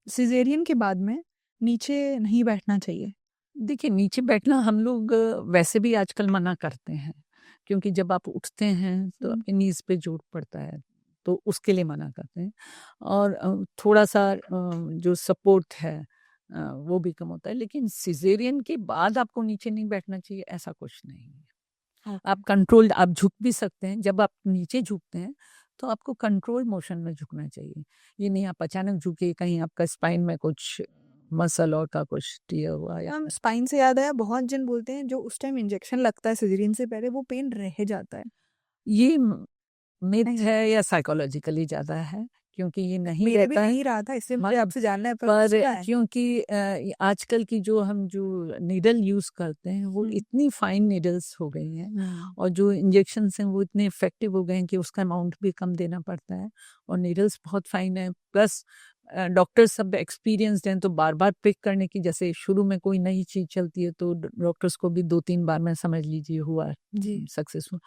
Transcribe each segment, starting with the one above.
Caesarean के बाद में नीचे नहीं बैठना चाहिए। देखिए, नीचे बैठना हम लोग वैसे भी आजकल मना करते हैं, क्योंकि जब आप उठते हैं तो आपके नीज़ पे जोर पड़ता है, तो उसके लिए मना करते हैं। और थोड़ा-सा जो सपोर्ट है वो भी कम होता है, लेकिन सिज़ेरियन के बाद आपको नीचे नहीं बैठना चाहिए, ऐसा कुछ नहीं है। आप कंट्रोल्ड आप झुक भी सकते हैं, जब आप नीचे झुकते हैं, तो आपको कंट्रोल्ड मोशन में झुकना चाहिए। ये नहीं आप अचानक झुके, कहीं आपका स्पाइन में कुछ मसल और का कुछ टियर हुआ या मैम स्पाइन से याद आया, बहुत जन बोलते हैं जो उस टाइम इंजेक्शन लगता है सिजेरियन से पहले वो पेन रह जाता है। ये मिथ है या साइकोलॉजिकली ज़्यादा है, क्योंकि ये नहीं मेरे भी रहता है। नहीं रहा था, इससे मुझे आपसे जानना है पर पर क्या है? क्योंकि आजकल की हम जो नीडल यूज़ करते हैं वो इतनी फाइन नीडल्स हो गई हैं, और जो इंजेक्शंस हैं वो इतने इफ़ेक्टिव हो गए हैं कि उसका अमाउंट भी कम देना पड़ता है, और नीडल्स बहुत फाइन है। प्लस डॉक्टर्स सब एक्सपीरियंस्ड हैं, तो बार-बार पिक करने की, जैसे शुरू में कोई नई चीज़ चलती है तो डॉक्टर्स को भी 2-3 बार में समझ लीजिए हुआ जी। सक्सेसफुल।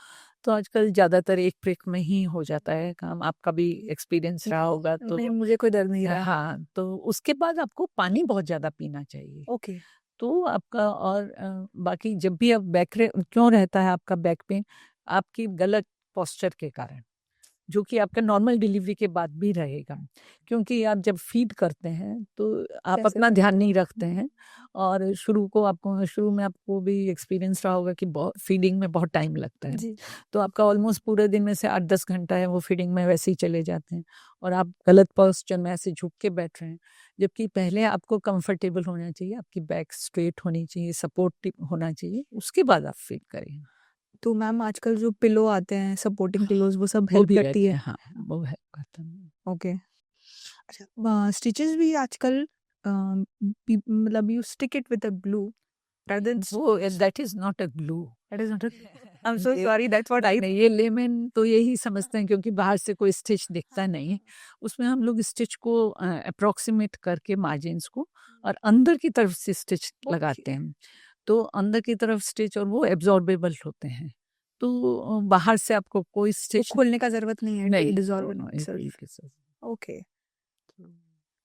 तो आजकल ज़्यादातर एक प्रिक में ही हो जाता है काम। आपका भी एक्सपीरियंस रहा होगा तो नहीं, मुझे कोई डर नहीं रहा। हाँ, तो उसके बाद आपको पानी बहुत ज़्यादा पीना चाहिए। ओके। तो आपका और बाकी जब भी आप क्यों रहता है आपका बैक पेन? आपकी गलत पोस्चर के कारण, जो कि आपका नॉर्मल डिलीवरी के बाद भी रहेगा, क्योंकि आप जब फीड करते हैं तो आप कैसे? अपना ध्यान नहीं रखते हैं, और शुरू में आपको भी एक्सपीरियंस रहा होगा कि बहुत फीडिंग में बहुत टाइम लगता है। जी। तो आपका ऑलमोस्ट पूरे दिन में से 8-10 घंटा है वो फीडिंग में वैसे ही चले जाते हैं, और आप गलत पोस्चर में ऐसे झुक के बैठ रहे हैं, जबकि पहले आपको कंफर्टेबल होना चाहिए, आपकी बैक स्ट्रेट होनी चाहिए, सपोर्टिव होना चाहिए, उसके बाद आप फीड करें। तो मैम आजकल जो पिलो आते हैं सपोर्टिंग पिलोज वो सब वो हेल्प भी करती रहते है? हैं, हाँ, वो हेल्प करता है। ओके। अच्छा, स्टिचेस भी आजकल मतलब you stick it with a glue rather than वो that is not a glue. that is not a I'm so sorry, that's what I नहीं, ये लेमन तो यही समझते हैं, क्योंकि बाहर से कोई स्टिच दिखता नहीं है। उसमें हम लोग स्टिच को अप्रोक्सीमेट करके मार्जिन्स को, और अंदर की तरफ से स्टिच लगाते हैं, तो अंदर की तरफ स्टिच, और वो एब्जॉर्बेबल होते हैं, तो बाहर से आपको कोई वो स्टिच खोलने का जरूरत नहीं है, नहीं, it dissolve दोनों एक itself. तरीके से। Okay,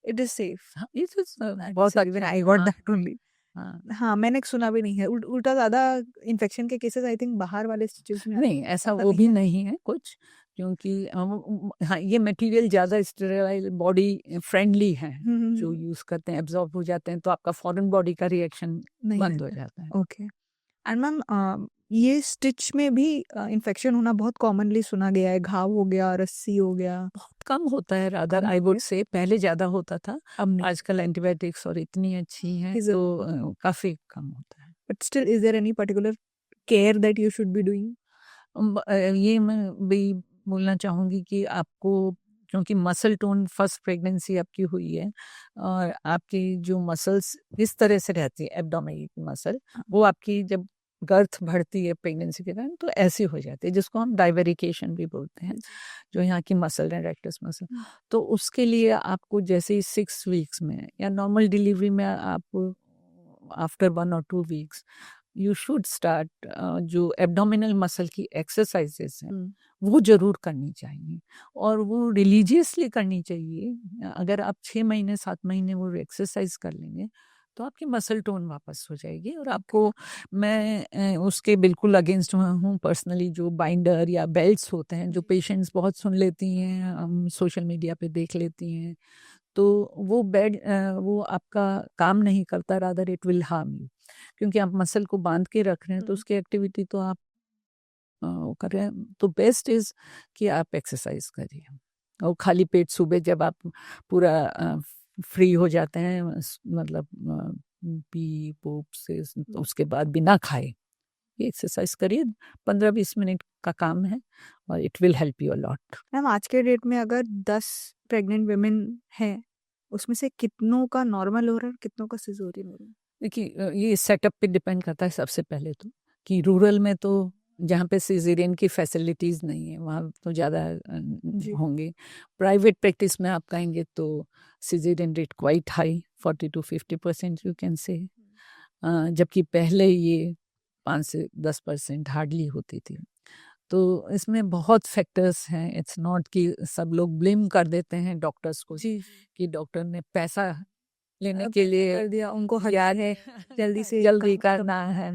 it is safe. हाँ, ये तो बहुत बहुत even अच्छा I है। got हाँ, that only. हाँ। हाँ, मैंने सुना भी नहीं है। उल्टा ज़्यादा इन्फेक्शन के केसेस आई थिंक बाहर वाले स्टिचेस में आते नहीं, हैं, ऐसा ऐसा वो नहीं भी है? नहीं है कुछ, क्योंकि हाँ, ये मटेरियल ज़्यादा स्टेराइल बॉडी फ्रेंडली है, जो यूज़ करते हैं एब्जॉर्ब हो जाते हैं, तो आपका फॉरेन बॉडी का रिएक्शन नहीं बंद हो रहता। जाता है। ओके। एंड मैम ये स्टिच में भी इन्फेक्शन होना बहुत कॉमनली सुना गया है, घाव हो गया, रस्सी हो गया। बहुत कम होता है, रादर कम आई हो वुड गया? से पहले ज़्यादा होता था। अब नहीं। आजकल एंटीबायोटिक्स और इतनी अच्छी हैं, Is it- तो काफ़ी कम होता है। But still, is there any particular care that you should be doing? ये मैं भी बोलना चाहूँगी कि आपको, क्योंकि मसल टोन फर्स्ट प्रेगनेंसी आपकी हुई है, और आपकी जो मसल्स इस तरह से रहती है, एब्डोमिनल मसल, वो आपकी जब गर्थ बढ़ती है प्रेगनेंसी के दौरान तो ऐसी हो जाती है, जिसको हम डाइवेरिकेशन भी बोलते हैं, जो यहाँ की मसल है रेक्टस मसल। तो उसके लिए आपको जैसे ही 6 वीक्स में या नॉर्मल डिलीवरी में आप आफ्टर 1 और 2 वीक्स यू शुड स्टार्ट जो एब्डोमिनल मसल की एक्सरसाइजेस हैं वो जरूर करनी चाहिए, और वो रिलीजियसली करनी चाहिए। अगर आप 6 महीने 7 महीने वो एक्सरसाइज कर लेंगे तो आपकी मसल टोन वापस हो जाएगी। और आपको मैं उसके बिल्कुल अगेंस्ट हूँ पर्सनली, जो बाइंडर या बेल्ट्स होते हैं जो पेशेंट्स बहुत सुन लेती हैं, हम सोशल मीडिया पे देख लेती हैं, तो वो आपका काम नहीं करता, rather it will harm you, क्योंकि आप मसल को बांध के रख रहे हैं, तो उसकी एक्टिविटी तो आप वो कर रहे हैं। तो बेस्ट इज कि आप एक्सरसाइज करिए, और खाली पेट सुबह जब आप पूरा फ्री हो जाते हैं, मतलब पी पोप से, तो उसके बाद बिना खाए ये एक्सरसाइज करिए। 15-20 मिनट का काम है, और it will help you a lot. Ma'am आज के डेट में अगर 10 प्रेग्नेंट वुमेन हैं, उसमें से कितनों का नॉर्मल हो रहा है, कितनों का सिजेरियन हो रहा है? देखिए, ये सेटअप पे डिपेंड करता है सबसे पहले तो, कि रूरल में तो जहाँ पे सिजेरियन की फैसिलिटीज़ नहीं है वहाँ तो ज़्यादा होंगे। प्राइवेट प्रैक्टिस में आप कहेंगे तो caesarean rate quite high, 40-50% you can say, जबकि पहले ये 5 से 10% हार्डली होती थी। तो इसमें बहुत फैक्टर्स हैं, इट्स नॉट कि सब लोग ब्लेम कर देते हैं डॉक्टर्स को जी कि डॉक्टर ने पैसा लेने के पैसा लिए कर दिया उनको या हट है जल्दी से जल्दी काम करना है,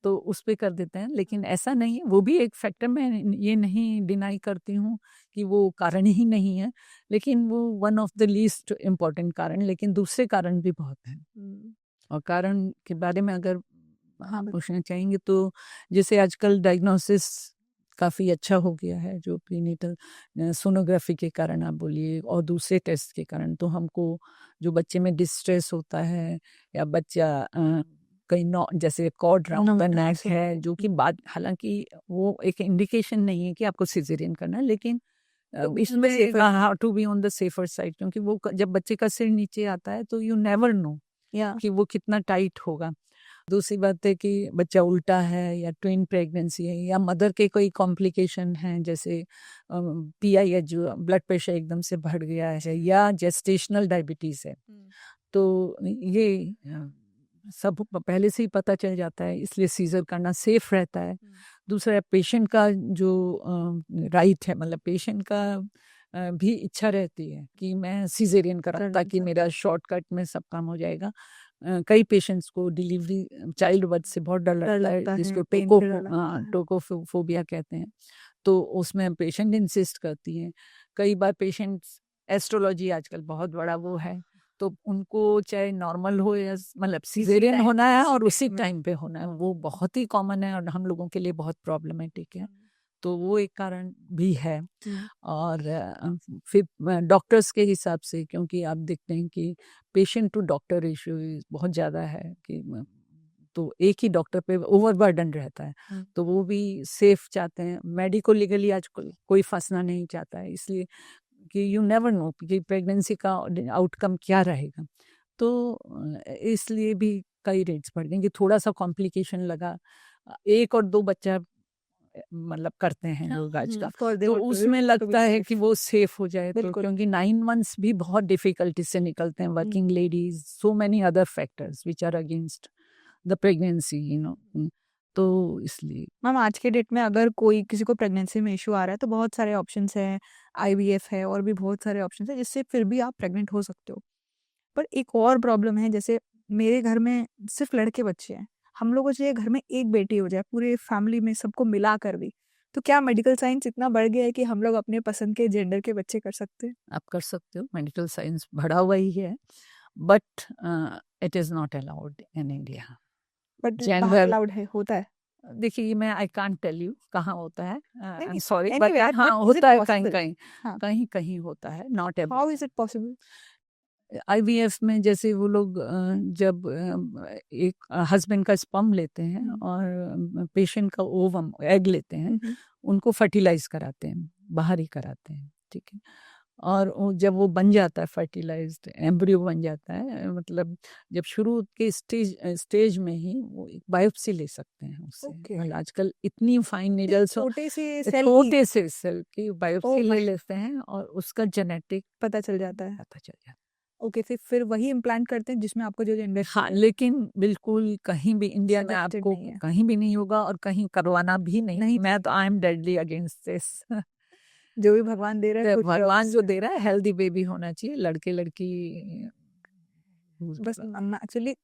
तो उस पे कर देते हैं, लेकिन ऐसा नहीं है। वो भी एक फैक्टर, मैं ये नहीं डिनाई करती हूँ कि वो कारण ही नहीं है, लेकिन वो one of the least important कारण, लेकिन दूसरे कारण भी बहुत हैं। और कारण के बारे में अगर हाँ पूछना चाहेंगे तो जैसे आजकल डायग्नोसिस काफ़ी अच्छा हो गया है, जो प्रीनेटल सोनोग्राफी के कारण आप बोलिए और दूसरे टेस्ट के कारण, तो हमको जो बच्चे में डिस्ट्रेस होता है या बच्चा कहीं नौ जैसे कॉर्ड राउंड द नेक है, जो कि बात, हालांकि वो एक इंडिकेशन नहीं है कि आपको सिजेरियन करना है, लेकिन इसमें how to be on the safer side, क्योंकि वो जब बच्चे का सिर नीचे आता है तो यू नेवर नो या कि वो कितना टाइट होगा। दूसरी बात है कि बच्चा उल्टा है या ट्विन प्रेगनेंसी है या मदर के कोई कॉम्प्लिकेशन हैं, जैसे PIH जो ब्लड प्रेशर एकदम से बढ़ गया है या जेस्टेशनल डायबिटीज़ है, तो ये सब पहले से ही पता चल जाता है, इसलिए सीजर करना सेफ रहता है। दूसरा, पेशेंट का जो राइट है, मतलब पेशेंट का भी इच्छा रहती है कि मैं सीजेरियन कराऊं ताकि मेरा शॉर्टकट में सब काम हो जाएगा। कई पेशेंट्स को डिलीवरी चाइल्ड बर्थ से बहुत डर लगता है, जिसको टोकोफोबिया कहते हैं, तो उसमें पेशेंट इंसिस्ट करती हैं। कई बार पेशेंट्स, एस्ट्रोलॉजी आजकल बहुत बड़ा वो है, तो उनको चाहे नॉर्मल हो या मतलब सीजेरियन होना है और उसी टाइम पे होना है, वो बहुत ही कॉमन है और हम लोगों के लिए बहुत प्रॉब्लमेटिक है, तो वो एक कारण भी है। और फिर डॉक्टर्स के हिसाब से, क्योंकि आप देखते हैं कि पेशेंट टू डॉक्टर रेशियो बहुत ज़्यादा है कि तो एक ही डॉक्टर पे ओवरबर्डन रहता है, तो वो भी सेफ चाहते हैं। मेडिको लीगली आज कोई फंसना नहीं चाहता है, इसलिए कि यू नेवर नो कि प्रेगनेंसी का आउटकम क्या रहेगा, तो इसलिए भी कई रेट्स बढ़ गए कि थोड़ा सा कॉम्प्लिकेशन लगा, 1 और 2 बच्चा मतलब करते हैं लोग आजकल, तो उसमें लगता है कि वो सेफ हो जाए, तो क्योंकि 9 मंथ्स भी बहुत डिफिकल्टी से निकलते हैं, working ladies, so many other factors which are against the pregnancy, तो इसलिए मैम आज के डेट में अगर कोई किसी को प्रेगनेंसी में इशू आ रहा है तो बहुत सारे ऑप्शंस हैं, IVF है और भी बहुत सारे ऑप्शंस हैं जिससे फिर भी आप प्रेग्नेंट हो सकते हो। पर एक और प्रॉब्लम है, जैसे मेरे घर में सिर्फ लड़के बच्चे हैं, हम लोगों को चाहिए घर में एक बेटी हो जाए पूरे फैमिली में सबको मिला कर भी, तो क्या मेडिकल साइंस इतना बढ़ गया है कि हम लोग अपने पसंद के जेंडर के बच्चे कर सकते हैं? आप कर सकते हो, मेडिकल साइंस बढ़ा हुआ ही है, but it is not allowed in India. But gender allowed है, होता है? देखिए, मैं आई कांट टेल यू कहाँ होता है, आई एम नहीं, सॉरी, बट anyway, हाँ but is it होता है, कहीं possible? कहीं हाँ, कहीं कहीं होता है, not how is it possible? IVF में जैसे वो लोग जब एक हस्बैंड का स्पर्म लेते हैं और पेशेंट का ओवम एग लेते हैं, उनको फर्टिलाइज कराते हैं, बाहर ही कराते हैं, ठीक है, और जब वो बन जाता है, फर्टिलाइज्ड एम्ब्रियो बन जाता है, मतलब जब शुरू के स्टेज में ही वो एक बायोप्सी ले सकते हैं उससे। Okay. और आजकल इतनी फाइन नीडल्स, छोटे से सेल छोटे से सेल की बायोप्सी Oh ले my. लेते हैं और उसका जेनेटिक पता चल जाता है। पता चल जाता है। ओके, फिर वही इम्प्लांट करते हैं जिसमें आपको जो जेंडर हाँ, लेकिन बिल्कुल कहीं भी इंडिया में Selected आपको नहीं है। कहीं भी नहीं होगा और कहीं करवाना भी नहीं। मैं तो I am deadly against this. जो भी भगवान दे रहा है खुश रहो भगवान जो उससे। दे रहा है, हेल्दी बेबी होना चाहिए, लड़के लड़की बस एक्चुअली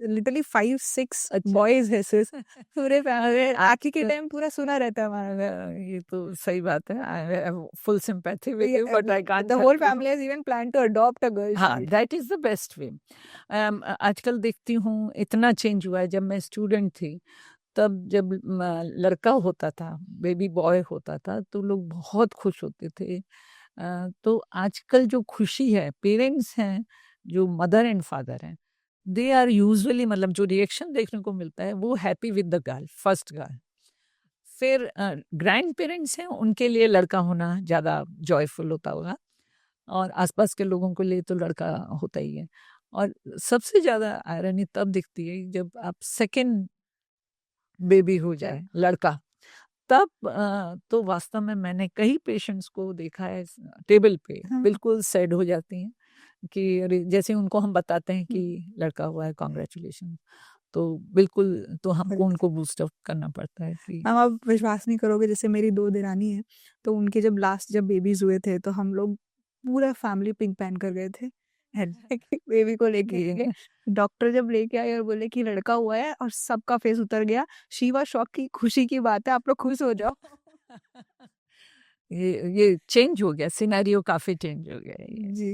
लिटरली 5-6 अच्छा। बॉयज है सिर्फ पूरे फैमिली, आखिर के टाइम पूरा सुना रहता है हमारा। ये तो सही बात है, I have full sympathy with you, but I can't the whole family has even plan to adopt a girl हाँ, child. That is the best way. आजकल देखती हूँ इतना चेंज हुआ है, जब मैं स्टूडेंट थी तब जब लड़का होता था, बेबी बॉय होता था, तो लोग बहुत खुश होते थे। तो आजकल जो खुशी है, पेरेंट्स हैं जो मदर एंड फादर हैं, दे आर यूजुअली, मतलब जो रिएक्शन देखने को मिलता है वो happy with the girl, first girl. फिर ग्रैंड पेरेंट्स हैं, उनके लिए लड़का होना ज़्यादा जॉयफुल होता होगा, और आसपास के लोगों के लिए तो लड़का होता ही है। और सबसे ज़्यादा आयरनी तब दिखती है जब आप सेकंड बेबी हो जाए लड़का, तब तो वास्तव में मैंने कई पेशेंट्स को देखा है टेबल पे बिल्कुल सैड हो जाती हैं कि अरे, जैसे उनको हम बताते हैं कि लड़का हुआ है, कॉन्ग्रेचुलेशन, तो बिल्कुल तो हमको बिल्कुल। उनको बूस्ट अप करना पड़ता है कि मैम आप विश्वास नहीं करोगे, जैसे मेरी 2 देरानी हैं, तो उनके जब बेबीज़ हुए थे तो हम लोग पूरा फैमिली पिंक पहन कर गए थे। बेबी को लेके ये गए, डॉक्टर जब लेके आए और बोले कि लड़का हुआ है और सबका फेस उतर गया। शी वाज़ शॉक्ड कि खुशी की बात है, आप लोग खुश हो जाओ। ये चेंज हो गया, सिनेरियो काफ़ी चेंज हो गया ये। जी।